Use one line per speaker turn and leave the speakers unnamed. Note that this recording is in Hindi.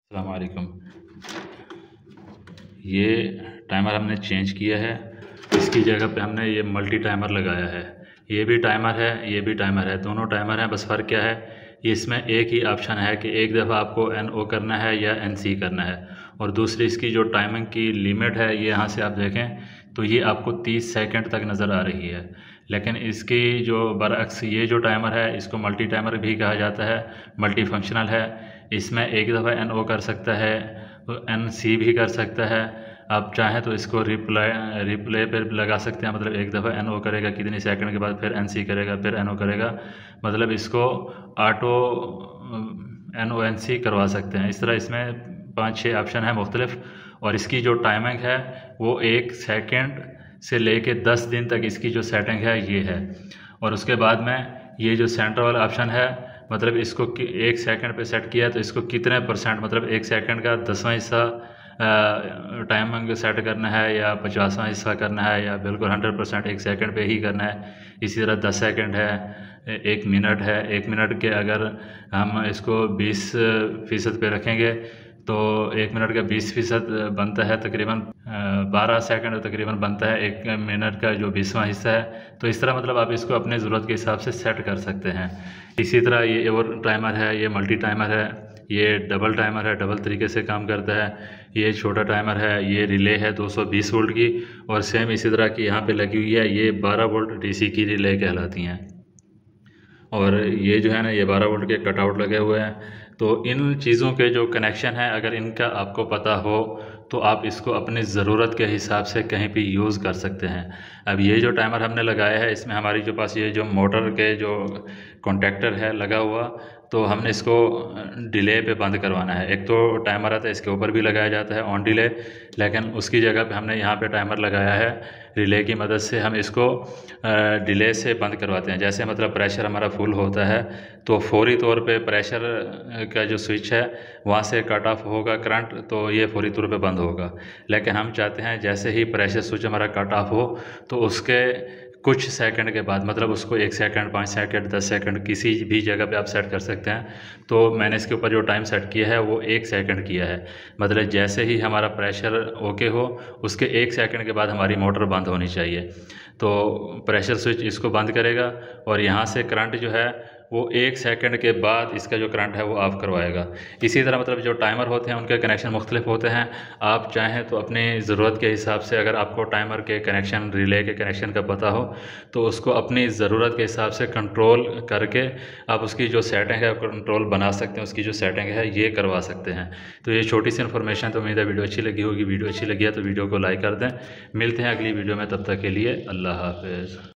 अस्सलाम वालेकुम। ये टाइमर हमने चेंज किया है। इसकी जगह पे हमने ये मल्टी टाइमर लगाया है। ये भी टाइमर है, ये भी टाइमर है, दोनों टाइमर हैं। बस फ़र्क क्या है, इसमें एक ही ऑप्शन है कि एक दफ़ा आपको NO करना है या NC करना है। और दूसरी इसकी जो टाइमिंग की लिमिट है, ये यहाँ से आप देखें तो ये आपको 30 सेकंड तक नज़र आ रही है। लेकिन इसकी जो बरअक्स ये जो टाइमर है, इसको मल्टी टाइमर भी कहा जाता है, मल्टी फंक्शनल है। इसमें एक दफ़ा NO कर सकता है, NC भी कर सकता है। आप चाहें तो इसको रिप्ले पर लगा सकते हैं, मतलब एक दफ़ा NO करेगा, कितनी सेकंड के बाद फिर NC करेगा, फिर NO करेगा, मतलब इसको ऑटो NO NC करवा सकते हैं। इस तरह इसमें 5-6 ऑप्शन है मुख्तलिफ। और इसकी जो टाइमिंग है वो 1 सेकंड से लेके 10 दिन तक इसकी जो सेटिंग है ये है। और उसके बाद में ये जो सेंटर वाला ऑप्शन है, मतलब इसको 1 सेकंड पे सेट किया तो इसको कितने %, मतलब 1 सेकंड का 10वां हिस्सा टाइमिंग सेट करना है या 50वां हिस्सा करना है या बिल्कुल 100% 1 सेकंड पे ही करना है। इसी तरह 10 सेकंड है, 1 मिनट है। 1 मिनट के अगर हम इसको 20% पे रखेंगे तो 1 मिनट का 20% बनता है तकरीबन 12 सेकंड तकरीबन बनता है 1 मिनट का जो 20वां हिस्सा है। तो इस तरह मतलब आप इसको अपने ज़रूरत के हिसाब से सेट कर सकते हैं। इसी तरह ये और टाइमर है, ये मल्टी टाइमर है, ये डबल टाइमर है, डबल तरीके से काम करता है। ये छोटा टाइमर है, ये रिले है 220 वोल्ट की, और सेम इसी तरह की यहाँ पे लगी हुई है, ये 12 वोल्ट DC की रिले कहलाती हैं। और ये जो है ना, ये 12 वोल्ट के कटआउट लगे हुए हैं। तो इन चीज़ों के जो कनेक्शन है, अगर इनका आपको पता हो तो आप इसको अपनी ज़रूरत के हिसाब से कहीं भी यूज़ कर सकते हैं। अब ये जो टाइमर हमने लगाया है, इसमें हमारी जो पास ये जो मोटर के जो कॉन्टैक्टर है लगा हुआ, तो हमने इसको डिले पे बंद करवाना है। एक तो टाइमर आता है, इसके ऊपर भी लगाया जाता है ऑन डिले, लेकिन उसकी जगह पे हमने यहाँ पे टाइमर लगाया है। रिले की मदद से हम इसको डिले से बंद करवाते हैं। जैसे मतलब प्रेशर हमारा फुल होता है तो फौरी तौर पे प्रेशर का जो स्विच है वहाँ से कट ऑफ होगा करंट, तो ये फौरी तौर पे बंद होगा। लेकिन हम चाहते हैं जैसे ही प्रेशर स्विच हमारा कट ऑफ हो तो उसके कुछ सेकंड के बाद, मतलब उसको 1 सेकंड, 5 सेकंड, 10 सेकंड किसी भी जगह पे आप सेट कर सकते हैं। तो मैंने इसके ऊपर जो टाइम सेट किया है वो 1 सेकंड किया है। मतलब जैसे ही हमारा प्रेशर ओके हो, उसके 1 सेकंड के बाद हमारी मोटर बंद होनी चाहिए। तो प्रेशर स्विच इसको बंद करेगा और यहाँ से करंट जो है वो 1 सेकंड के बाद इसका जो करंट है वो ऑफ करवाएगा। इसी तरह मतलब जो टाइमर होते हैं उनके कनेक्शन मुख्तलिफ होते हैं। आप चाहें तो अपनी ज़रूरत के हिसाब से, अगर आपको टाइमर के कनेक्शन, रिले के कनेक्शन का पता हो, तो उसको अपनी ज़रूरत के हिसाब से कंट्रोल करके आप उसकी जो सेटिंग है कंट्रोल बना सकते हैं, उसकी जो सेटिंग है ये करवा सकते हैं। तो ये छोटी सी इन्फॉर्मेशन, तो उम्मीद है वीडियो अच्छी लगी होगी। वीडियो अच्छी लगी है तो वीडियो को लाइक कर दें। मिलते हैं अगली वीडियो में, तब तक के लिए अल्लाह हाफ़िज़।